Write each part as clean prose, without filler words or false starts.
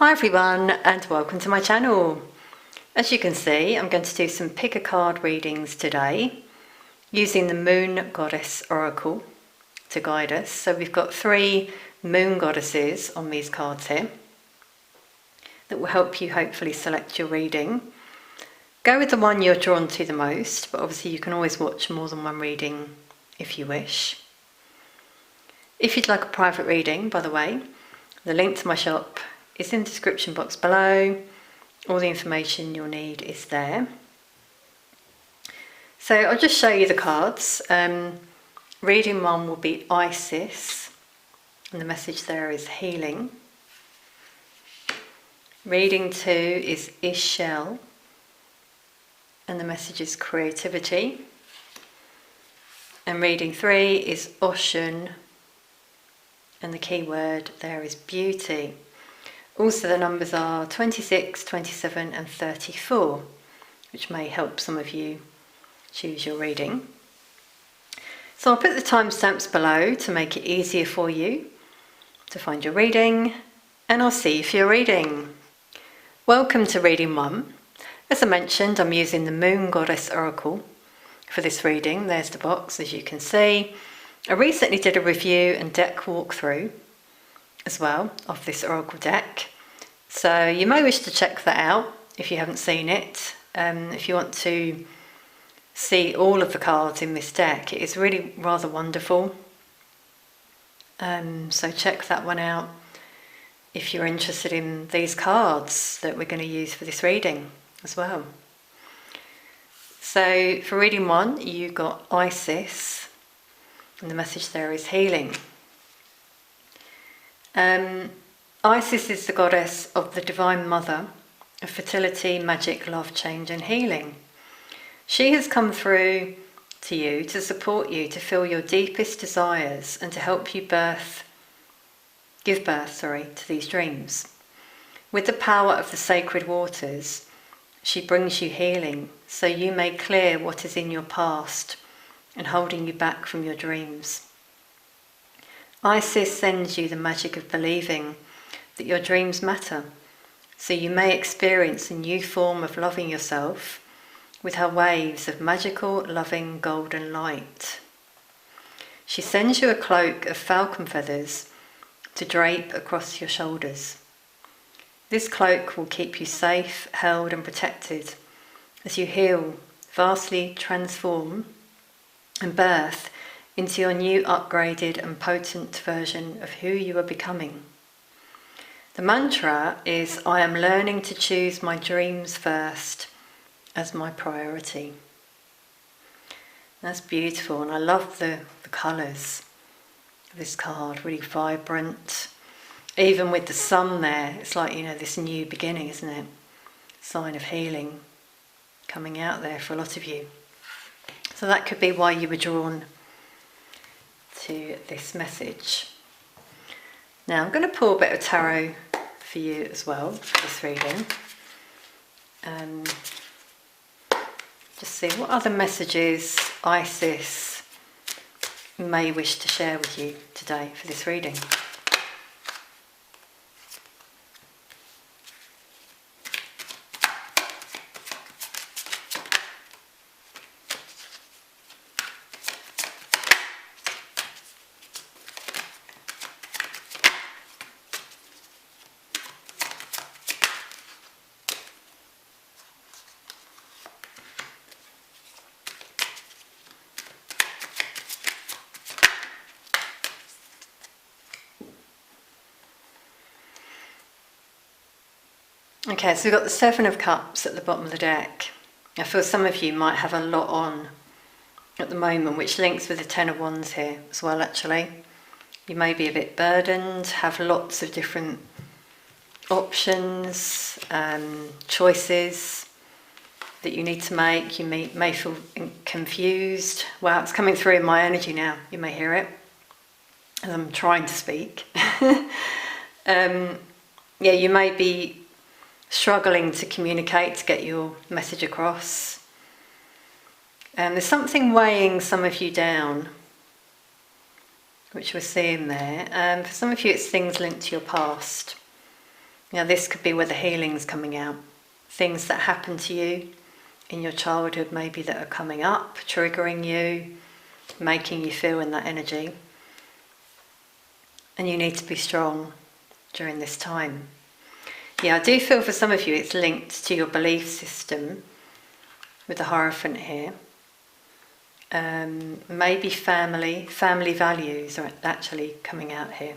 Hi everyone and welcome to my channel. As you can see, I'm going to do some pick a card readings today using the Moon Goddess Oracle to guide us. So we've got 3 moon goddesses on these cards here that will help you hopefully select your reading. Go with the one you're drawn to the most, but obviously you can always watch more than one reading if you wish. If you'd like a private reading, by the way, the link to my shop is in the description box below. All the information you'll need is there. So I'll just show you the cards. Reading 1 will be Isis, and the message there is healing. Reading 2 is Ishel, and the message is creativity. And reading 3 is Oshun, and the key word there is beauty. Also the numbers are 26, 27 and 34, which may help some of you choose your reading. So I'll put the timestamps below to make it easier for you to find your reading, and I'll see you for your reading. Welcome to reading 1. As I mentioned, I'm using the Moon Goddess Oracle for this reading. There's the box, as you can see. I recently did a review and deck walkthrough as well of this oracle deck, so you may wish to check that out if you haven't seen it. If you want to see all of the cards in this deck, it is really rather wonderful, so check that one out if you're interested in these cards that we're going to use for this reading as well. So for reading 1 you got Isis, and the message there is healing. Isis is the goddess of the Divine Mother of fertility, magic, love, change and healing. She has come through to you to support you to fill your deepest desires and to help you give birth to these dreams. With the power of the sacred waters, she brings you healing so you may clear what is in your past and holding you back from your dreams. Isis sends you the magic of believing that your dreams matter, so you may experience a new form of loving yourself with her waves of magical, loving, golden light. She sends you a cloak of falcon feathers to drape across your shoulders. This cloak will keep you safe, held and protected as you heal, vastly transform and birth into your new upgraded and potent version of who you are becoming. The mantra is, I am learning to choose my dreams first as my priority. That's beautiful, and I love the colours of this card, really vibrant. Even with the sun there, it's like, this new beginning, isn't it? Sign of healing coming out there for a lot of you. So that could be why you were drawn to this message. Now I'm going to pull a bit of tarot for you as well for this reading. Just see what other messages Isis may wish to share with you today for this reading. Okay, so we've got the 7 of Cups at the bottom of the deck. I feel some of you might have a lot on at the moment, which links with the 10 of Wands here as well, actually. You may be a bit burdened, have lots of different options, choices that you need to make. You may feel confused. Wow, it's coming through in my energy now. You may hear it as I'm trying to speak. Yeah, you may be struggling to communicate, to get your message across. There's something weighing some of you down, which we're seeing there. For some of you it's things linked to your past. Now this could be where the healing's coming out. Things that happened to you in your childhood maybe that are coming up, triggering you, making you feel in that energy. And you need to be strong during this time. Yeah, I do feel for some of you it's linked to your belief system with the Hierophant here. Maybe family values are actually coming out here.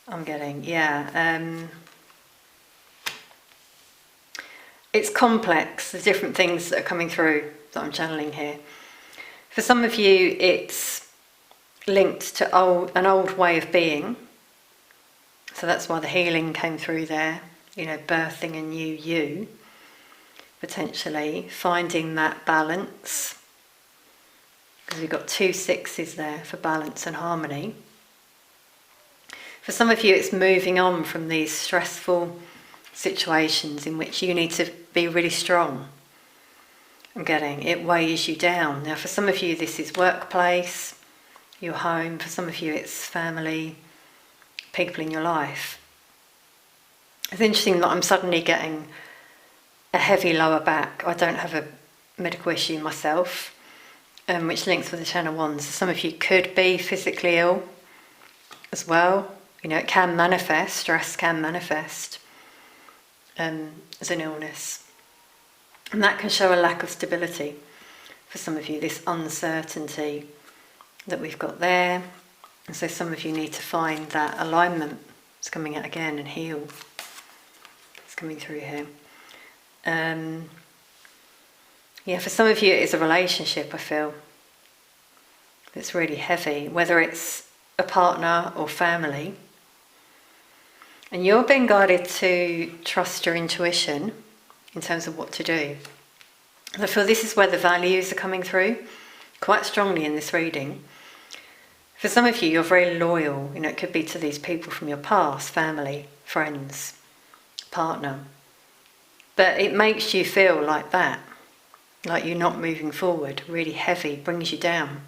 I'm getting, it's complex, the different things that are coming through that I'm channeling here. For some of you, it's linked to an old way of being. So that's why the healing came through there, birthing a new you, potentially, finding that balance. Because we've got 2 6s there for balance and harmony. For some of you, it's moving on from these stressful situations in which you need to be really strong. I'm getting it weighs you down. Now, for some of you, this is workplace, your home. For some of you, it's family, people in your life. It's interesting that I'm suddenly getting a heavy lower back. I don't have a medical issue myself, which links with the Ten of Wands. Some of you could be physically ill as well. It can manifest, stress can manifest as an illness. And that can show a lack of stability for some of you, this uncertainty that we've got there. And so some of you need to find that alignment. It's coming out again and heal. It's coming through here. For some of you it is a relationship, I feel, that's really heavy, whether it's a partner or family. And you're being guided to trust your intuition in terms of what to do. And I feel this is where the values are coming through quite strongly in this reading. For some of you, you're very loyal. It could be to these people from your past, family, friends, partner. But it makes you feel like that, like you're not moving forward, really heavy, brings you down.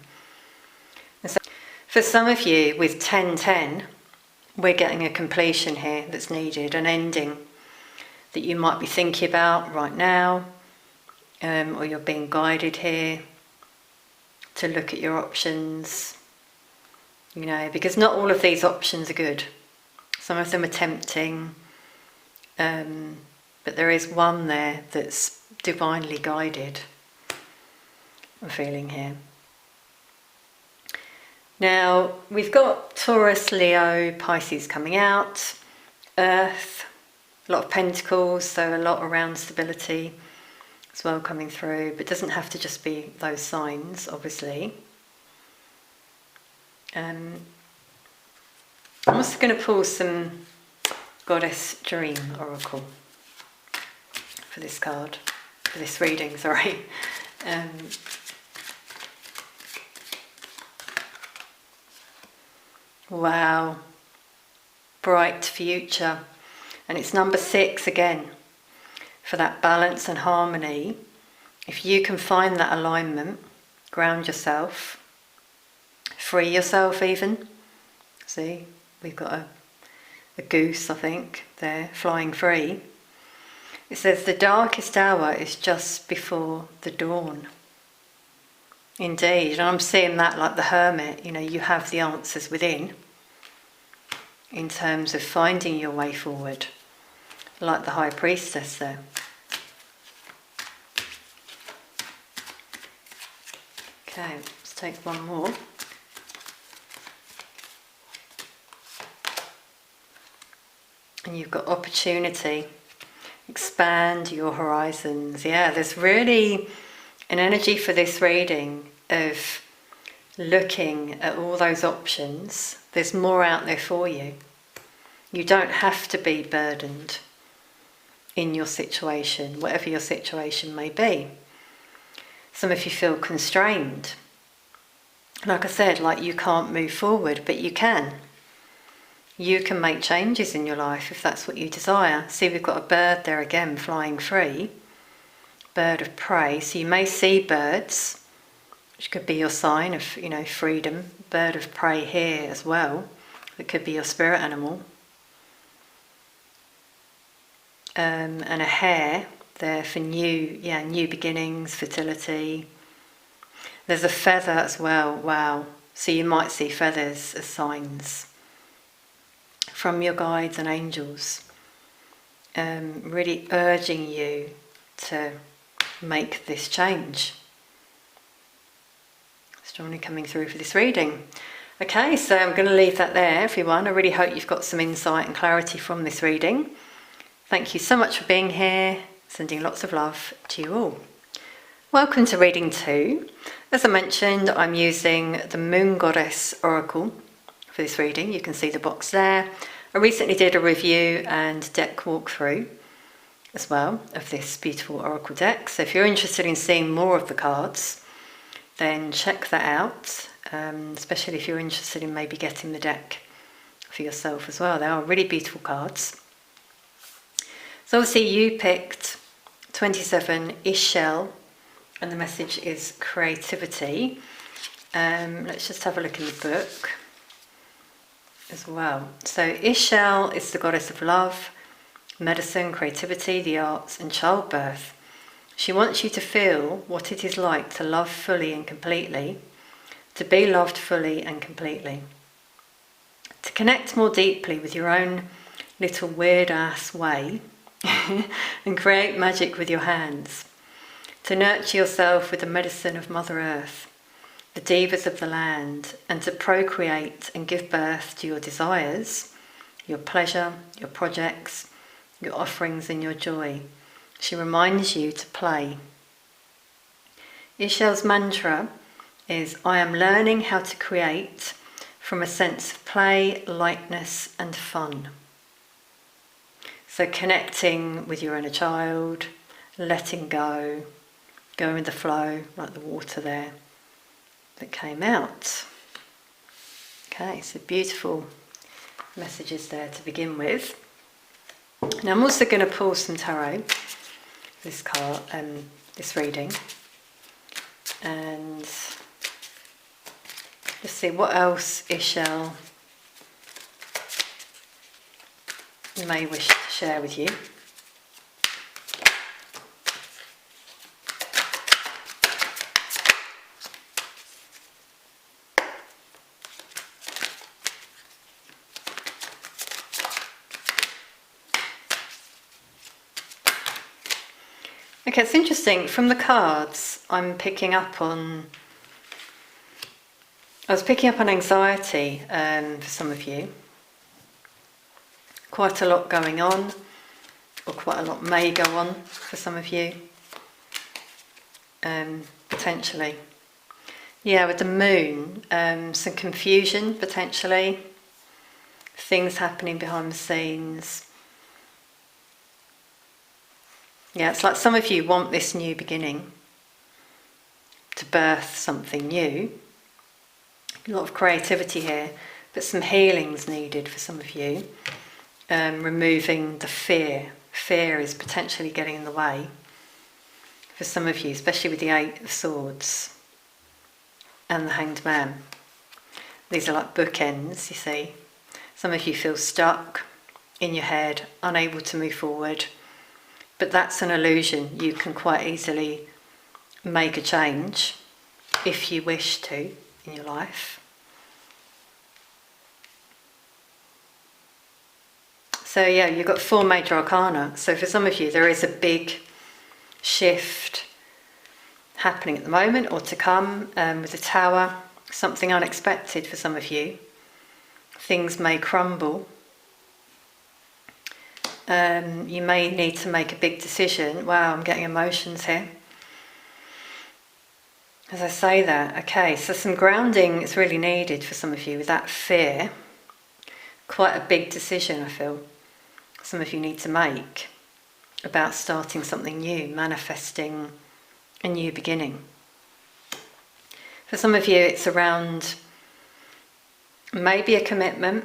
And so for some of you, with 10-10, we're getting a completion here that's needed, an ending that you might be thinking about right now, or you're being guided here to look at your options, because not all of these options are good. Some of them are tempting, but there is one there that's divinely guided, I'm feeling here. Now, we've got Taurus, Leo, Pisces coming out, Earth, a lot of Pentacles, so a lot around stability as well coming through, but it doesn't have to just be those signs, obviously. I'm also going to pull some Goddess Dream Oracle for this card, for this reading, sorry. Wow, bright future. And it's number 6 again, for that balance and harmony. If you can find that alignment, ground yourself, free yourself even. See, we've got a goose, I think, there, flying free. It says the darkest hour is just before the dawn. Indeed, and I'm seeing that like the hermit, you have the answers within in terms of finding your way forward, like the High Priestess there. Okay, let's take one more. And you've got opportunity, expand your horizons. Yeah, there's really an energy for this reading of looking at all those options. There's more out there for you. You don't have to be burdened in your situation, whatever your situation may be. Some of you feel constrained. Like I said, like you can't move forward, but you can. You can make changes in your life if that's what you desire. See, we've got a bird there again, flying free. Bird of prey. So you may see birds, which could be your sign of, freedom. Bird of prey here as well. It could be your spirit animal. and a hare there for new beginnings, fertility. There's a feather as well, wow. So you might see feathers as signs from your guides and angels, really urging you to make this change. Strongly coming through for this reading. Okay, so I'm going to leave that there, everyone. I really hope you've got some insight and clarity from this reading. Thank you so much for being here. Sending lots of love to you all. Welcome to reading 2. As I mentioned, I'm using the Moon Goddess Oracle for this reading. You can see the box there. I recently did a review and deck walkthrough as well of this beautiful Oracle deck. So if you're interested in seeing more of the cards, then check that out. Especially if you're interested in maybe getting the deck for yourself as well. They are really beautiful cards. So obviously you picked 27 Ishel, and the message is creativity. Let's just have a look in the book as well. So Ishel is the goddess of love, medicine, creativity, the arts and childbirth. She wants you to feel what it is like to love fully and completely, to be loved fully and completely, to connect more deeply with your own little weird-ass way and create magic with your hands, to nurture yourself with the medicine of Mother Earth, the divas of the land, and to procreate and give birth to your desires, your pleasure, your projects, your offerings and your joy. She reminds you to play. Ishel's mantra is, I am learning how to create from a sense of play, lightness and fun. So connecting with your inner child, letting go, going with the flow, like the water there that came out. Okay, so beautiful messages there to begin with. Now I'm also going to pull some tarot, this card, this reading, and let's see what else Ishel may wish to share with you. Okay, it's interesting. From the cards, I was picking up on anxiety for some of you. Quite a lot going on, or quite a lot may go on for some of you, potentially. Yeah, with the moon, some confusion potentially, things happening behind the scenes. Yeah, it's like some of you want this new beginning, to birth something new. A lot of creativity here, but some healing's needed for some of you. Removing the fear. Fear is potentially getting in the way for some of you, especially with the 8 of Swords and the Hanged Man. These are like bookends, you see. Some of you feel stuck in your head, unable to move forward, but that's an illusion. You can quite easily make a change if you wish to in your life. So yeah, you've got 4 major arcana. So for some of you, there is a big shift happening at the moment or to come with the Tower. Something unexpected for some of you. Things may crumble. You may need to make a big decision. Wow, I'm getting emotions here as I say that. Okay, so some grounding is really needed for some of you with that fear. Quite a big decision, I feel, some of you need to make about starting something new, manifesting a new beginning. For some of you, it's around maybe a commitment,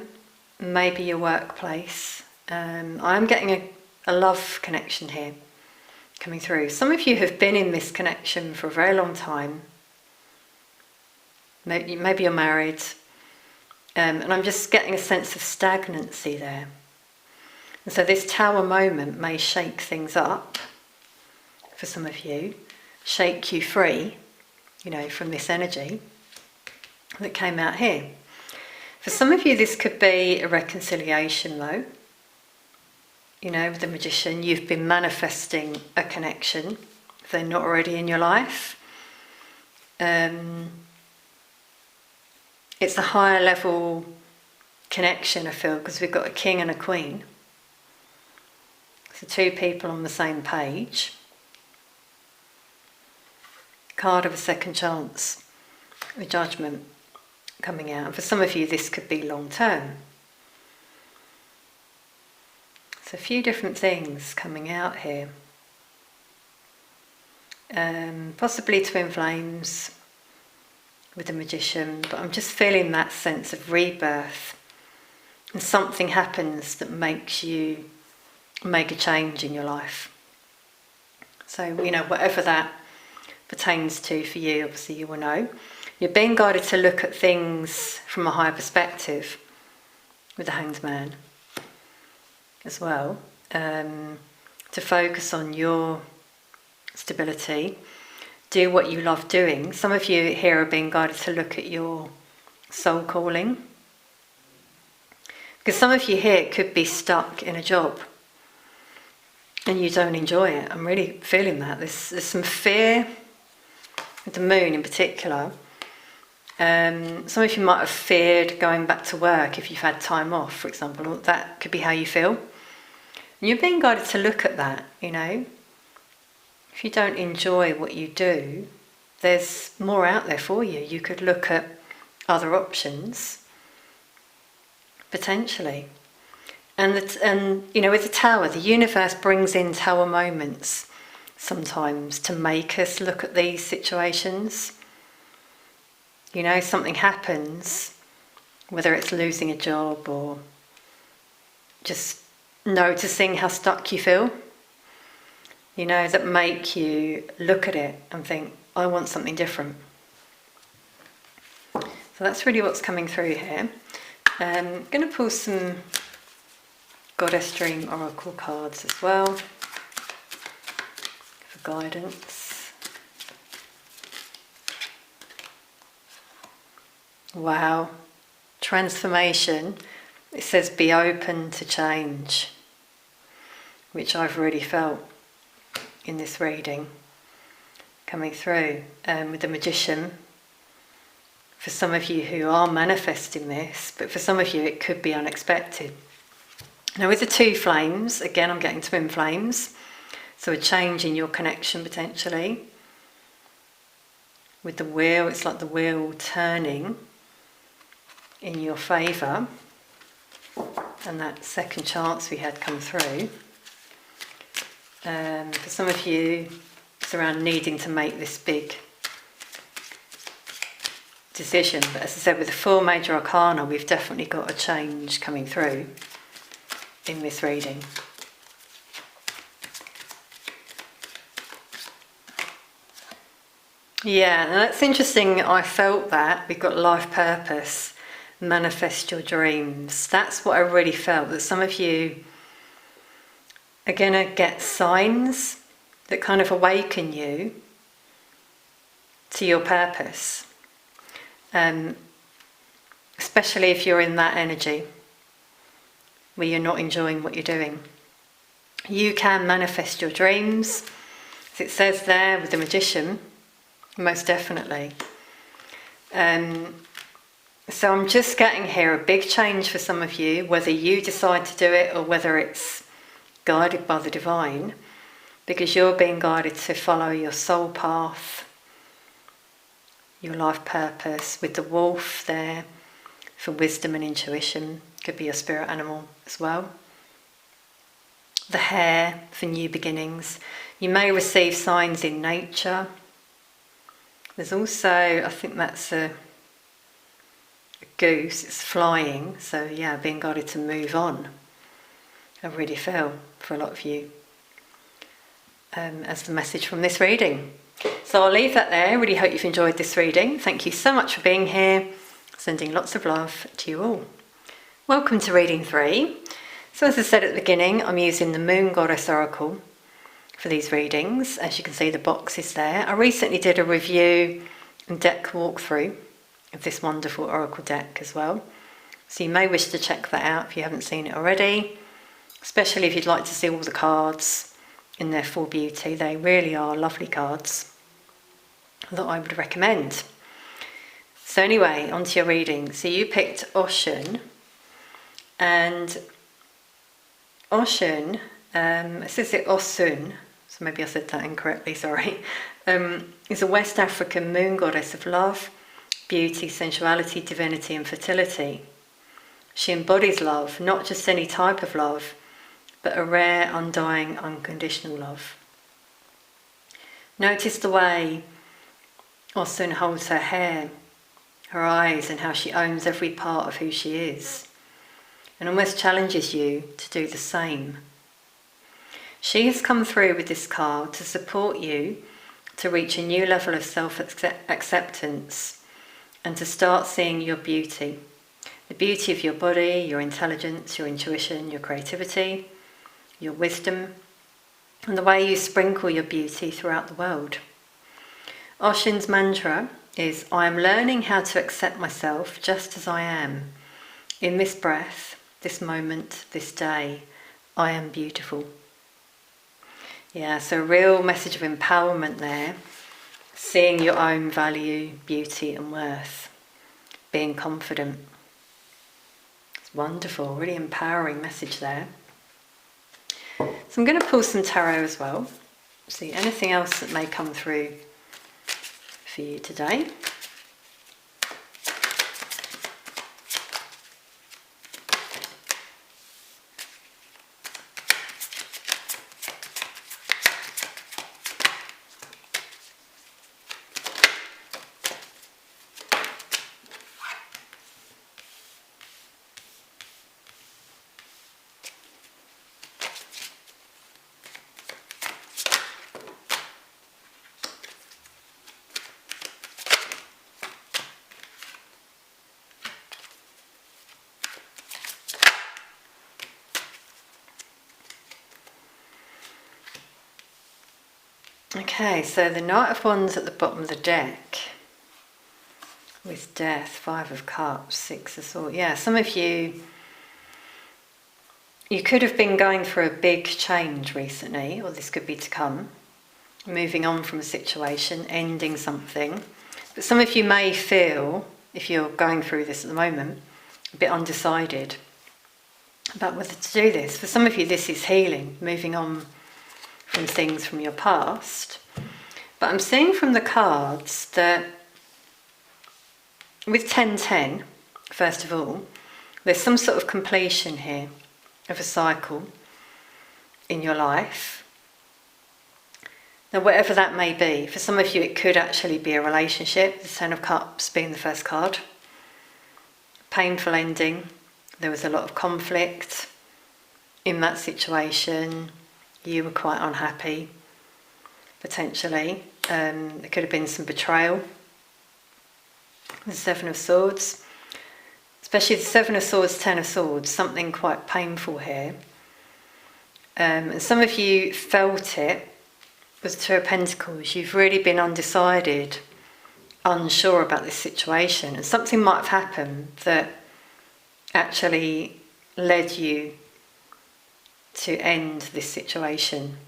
maybe your workplace. I'm getting a love connection here coming through. Some of you have been in this connection for a very long time. Maybe you're married, and I'm just getting a sense of stagnancy there. And so this tower moment may shake things up for some of you, shake you free, from this energy that came out here. For some of you, this could be a reconciliation though. With the Magician, you've been manifesting a connection if they're not already in your life. It's a higher level connection, I feel, because we've got a king and a queen. So two people on the same page. Card of a second chance, the Judgment coming out. And for some of you, this could be long term. So a few different things coming out here. Possibly twin flames with the Magician, but I'm just feeling that sense of rebirth. And something happens that makes you make a change in your life. So, whatever that pertains to for you, obviously you will know. You're being guided to look at things from a higher perspective with the Hanged Man as well, to focus on your stability, do what you love doing. Some of you here are being guided to look at your soul calling, because some of you here could be stuck in a job and you don't enjoy it. I'm really feeling that. There's some fear with the moon in particular. Some of you might have feared going back to work if you've had time off, for example. That could be how you feel. And you're being guided to look at that, If you don't enjoy what you do, there's more out there for you. You could look at other options, potentially. And with the tower, the universe brings in tower moments sometimes to make us look at these situations. Something happens, whether it's losing a job or just noticing how stuck you feel, that make you look at it and think, I want something different. So that's really what's coming through here. I'm going to pull some Goddess Dream Oracle cards as well for guidance. Wow. Transformation. It says be open to change, which I've really felt in this reading coming through with the Magician. For some of you who are manifesting this, but for some of you it could be unexpected. Now with the two flames, again I'm getting twin flames, so a change in your connection potentially. With the wheel, it's like the wheel turning in your favour, and that second chance we had come through. For some of you, it's around needing to make this big decision. But as I said, with the 4 major arcana, we've definitely got a change coming through in this reading. Yeah, and that's interesting. I felt that. We've got life purpose, manifest your dreams. That's what I really felt, that some of you are going to get signs that kind of awaken you to your purpose. Especially if you're in that energy where you're not enjoying what you're doing. You can manifest your dreams, as it says there with the Magician, most definitely. So I'm just getting here a big change for some of you, whether you decide to do it or whether it's guided by the divine, because you're being guided to follow your soul path, your life purpose, with the wolf there for wisdom and intuition. Could be your spirit animal as well. The hare for new beginnings. You may receive signs in nature. There's also, I think that's a goose, it's flying, so yeah, being guided to move on. I really feel for a lot of you as the message from this reading. So I'll leave that there. I really hope you've enjoyed this reading. Thank you so much for being here. Sending lots of love to you all. Welcome to reading 3. So as I said at the beginning, I'm using the Moon Goddess Oracle for these readings. As you can see, the box is there. I recently did a review and deck walkthrough of this wonderful Oracle deck as well. So you may wish to check that out if you haven't seen it already, especially if you'd like to see all the cards in their full beauty. They really are lovely cards that I would recommend. So anyway, onto your reading. So you picked Oshun, and Oshun, it says it Osun, so maybe I said that incorrectly, sorry, is a West African moon goddess of love, beauty, sensuality, divinity and fertility. She embodies love, not just any type of love, but a rare, undying, unconditional love. Notice the way Osun holds her hair, her eyes, and how she owns every part of who she is, and almost challenges you to do the same. She has come through with this card to support you to reach a new level of self-acceptance and to start seeing your beauty. The beauty of your body, your intelligence, your intuition, your creativity, your wisdom, and the way you sprinkle your beauty throughout the world. Oshun's mantra is, I am learning how to accept myself just as I am. In this breath, this moment, this day, I am beautiful. Yeah, so a real message of empowerment there, seeing your own value, beauty and worth, being confident. It's wonderful, really empowering message there. So I'm going to pull some tarot as well, see anything else that may come through for you today. Okay, so the Knight of Wands at the bottom of the deck with Death, Five of Cups, Six of Swords. Yeah, some of you could have been going through a big change recently, or this could be to come, moving on from a situation, ending something. But some of you may feel, if you're going through this at the moment, a bit undecided about whether to do this. For some of you, this is healing, moving on from things from your past. But I'm seeing from the cards that with 10-10, first of all, there's some sort of completion here of a cycle in your life. Now, whatever that may be, for some of you it could actually be a relationship, the Ten of Cups being the first card. Painful ending, there was a lot of conflict in that situation. You were quite unhappy, potentially. There could have been some betrayal. The Seven of Swords, especially the Seven of Swords, Ten of Swords, something quite painful here. And some of you felt it with Two of Pentacles. You've really been undecided, unsure about this situation, and something might have happened that actually led you to end this situation.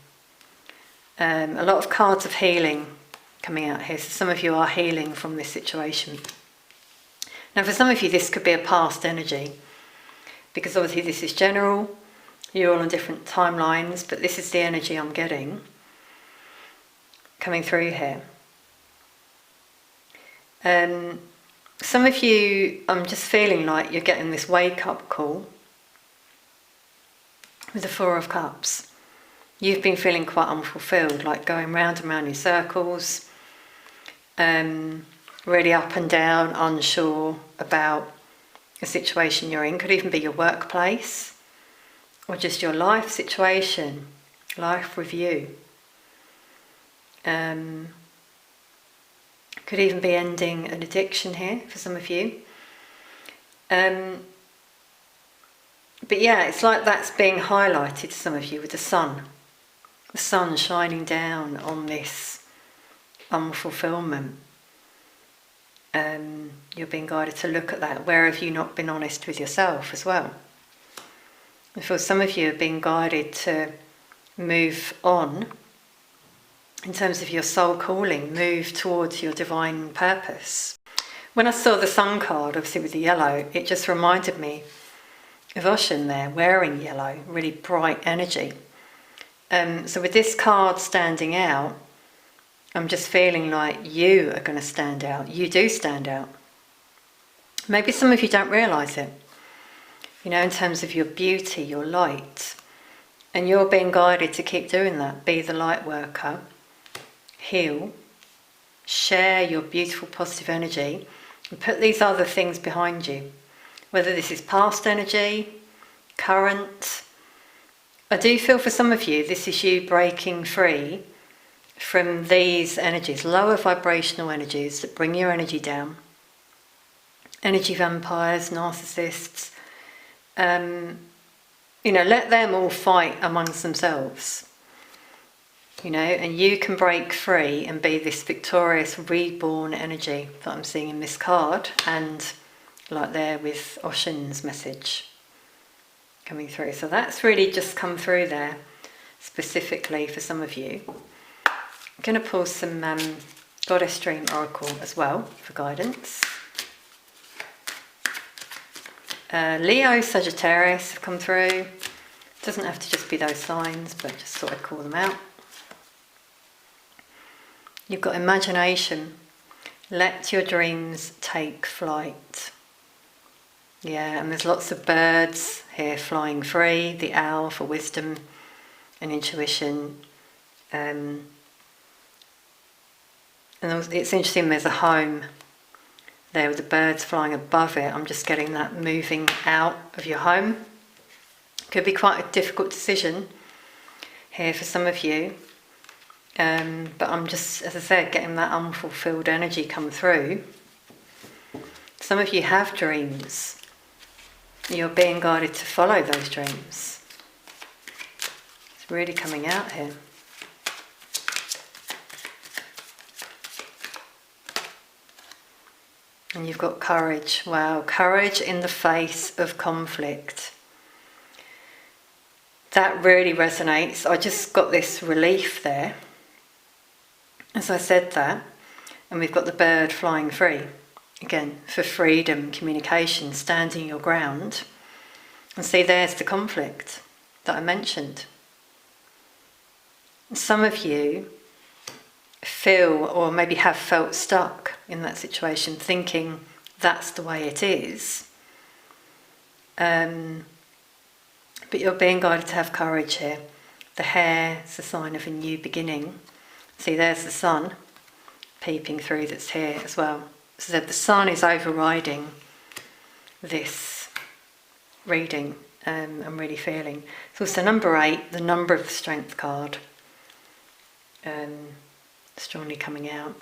A lot of cards of healing coming out here, so some of you are healing from this situation. Now for some of you this could be a past energy, because obviously this is general, you're all on different timelines, but this is the energy I'm getting coming through here. Some of you, I'm just feeling like you're getting this wake-up call with the Four of Cups. You've been feeling quite unfulfilled, like going round and round in circles, really up and down, unsure about a situation you're in. Could even be your workplace or just your life situation, life review. Could even be ending an addiction here for some of you. But yeah, it's like that's being highlighted to some of you with the sun shining down on this unfulfillment. You're being guided to look at that. Where have you not been honest with yourself as well? I feel some of you are being guided to move on in terms of your soul calling, move towards your divine purpose. When I saw the sun card, obviously with the yellow, it just reminded me of Ocean there, wearing yellow, really bright energy. So with this card standing out, I'm just feeling like you are going to stand out. You do stand out. Maybe some of you don't realise it, you know, in terms of your beauty, your light. And you're being guided to keep doing that. Be the light worker, heal, share your beautiful positive energy, and put these other things behind you. Whether this is past energy, current. I do feel for some of you, this is you breaking free from these energies, lower vibrational energies that bring your energy down. Energy vampires, narcissists, you know, let them all fight amongst themselves, you know, and you can break free and be this victorious, reborn energy that I'm seeing in this card, and like there with Ocean's message coming through. So that's really just come through there, specifically for some of you. I'm going to pull some Goddess Dream Oracle as well for guidance. Leo, Sagittarius have come through. Doesn't have to just be those signs, but just thought I'd call them out. You've got imagination. Let your dreams take flight. Yeah, and there's lots of birds here flying free. The owl for wisdom and intuition. And it's interesting, there's a home there with the birds flying above it. I'm just getting that moving out of your home. Could be quite a difficult decision here for some of you. But I'm just, as I said, getting that unfulfilled energy come through. Some of you have dreams. You're being guided to follow those dreams. It's really coming out here. And you've got courage. Wow, courage in the face of conflict. That really resonates. I just got this relief there as I said that. And we've got the bird flying free. Again, for freedom, communication, standing your ground. And see, there's the conflict that I mentioned. Some of you feel, or maybe have felt, stuck in that situation, thinking that's the way it is. But you're being guided to have courage here. The hare is a sign of a new beginning. See, there's the sun peeping through that's here as well. So the sun is overriding this reading. I'm really feeling. It's also number 8, the number of the strength card. Strongly coming out.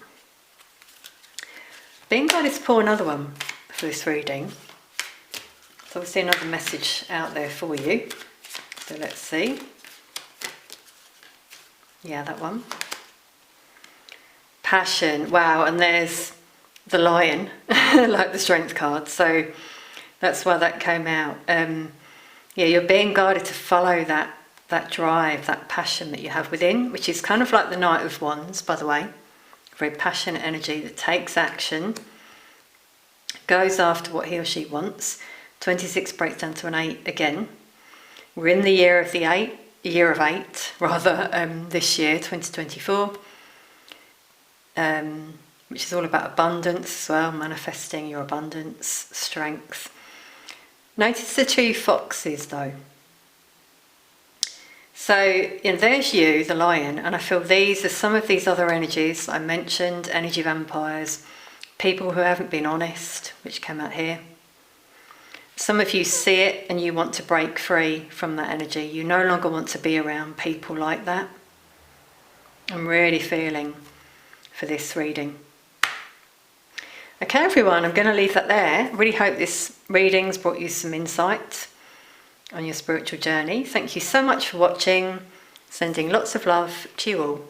Being guided to pull another one for this reading. So obviously another message out there for you. So let's see. Yeah, that one. Passion. Wow, and there's the lion, like the strength card. So that's why that came out. Yeah, you're being guided to follow that drive, that passion that you have within, which is kind of like the Knight of Wands, by the way. Very passionate energy that takes action, goes after what he or she wants. 26 breaks down to an 8 again. We're in the year of 8, this year, 2024, which is all about abundance as well, manifesting your abundance, strength. Notice the 2 foxes though. So there's you, the lion, and I feel these are some of these other energies I mentioned, energy vampires, people who haven't been honest, which came out here. Some of you see it and you want to break free from that energy. You no longer want to be around people like that. I'm really feeling for this reading. Okay, everyone, I'm going to leave that there. I really hope this reading's brought you some insight. on your spiritual journey. Thank you so much for watching. Sending lots of love to you all.